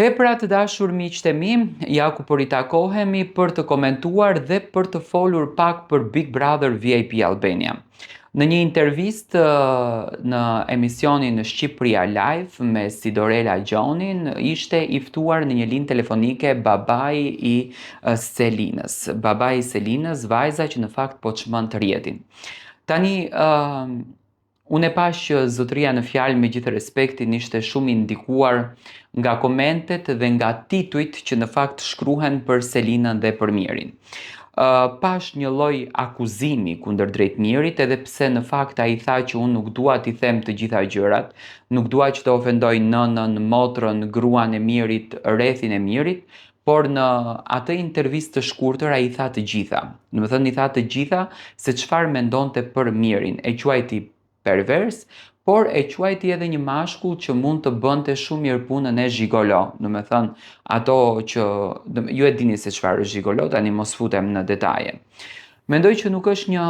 Pra të dashur miqtë e mi, ja ku po ritakohemi për të komentuar dhe për të folur pak për Big Brother VIP Albania. Në një intervistë në emisionin Shqipëria Live me Sidorela Gjonin, ishte i ftuar në një linjë telefonike babai i Selinës. Babai i Selinës, vajza që në fakt po çmend të rjetin. Tani, unë e pash që zotëria në fjalë me gjithë respektin ishte shumë i ndikuar nga komentet dhe nga titujt që në fakt shkruhen për Selinën dhe për Mirin. Pash një lloj akuzimi kundër drejt Mirit, edhe pse në fakt ai tha që unë nuk dua t'i them të gjitha gjërat, nuk dua që të ofendoj nënën, motrën, gruan e Mirit, rrethin e Mirit, por në atë intervistë të shkurtër ai tha të gjitha. Domethënë i tha të gjitha se çfarë mendonte për Mirin, e quajti pervers, por e quajti edhe një mashkull që mund të bënte shumë mirë punën e gigolo. Domethënë ato që ju e dini se çfarë është gigolo, tani mos futem në detaje. Mendoj që nuk është një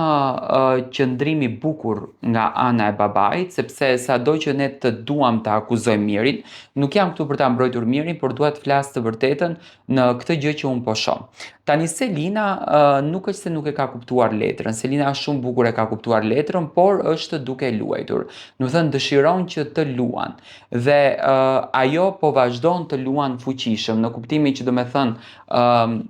qëndrim i bukur nga ana e babait, sepse sado që ne të duam të akuzojmë Mirin, nuk jam këtu për ta mbrojtur Mirin, por dua të flas të vërtetën në këtë gjë që unë po shoh. Tani Selina nuk është se nuk e ka kuptuar letrën, Selina shumë bukur e ka kuptuar letrën, por është duke luajtur. Do të thënë dëshiron që të luan dhe ajo po vazhdon të luan fuqishëm, në kuptimin që do me thënë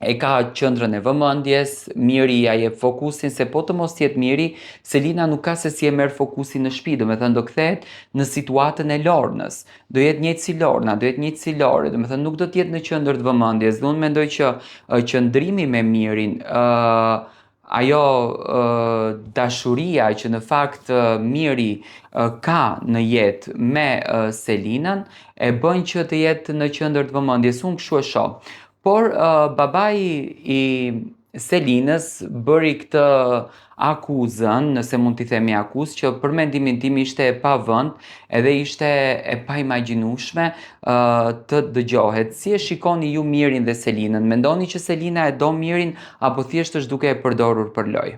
e ka qendrën e vëmendjes, Miri ja jep fokusin, se po të mos jetë Miri, Selina nuk ka se si e merr fokusin në shtëpi, domethënë do kthehet në situatën e Lornës. Do jetë njëjtë si Lorna, do jetë njëjtë si Lori, domethënë nuk do të jetë në qendër të vëmendjes. Dhe unë mendoj që qëndrimi me Mirin, ajo dashuria që në fakt Miri ka në jetë me Selinën, e bën që të jetë në qendër të vëmendjes. Unë kështu e shoh. Por babai i Selinës bëri këtë akuzën, nëse mund t'i themi akuzë, që për mendimin tim ishte e pavënd edhe ishte e paimagjinueshme të dëgjohet. Si e shikoni ju Mirin dhe Selinën? Mendoni që Selina e do Mirin apo thjesht është duke e përdorur për lojë?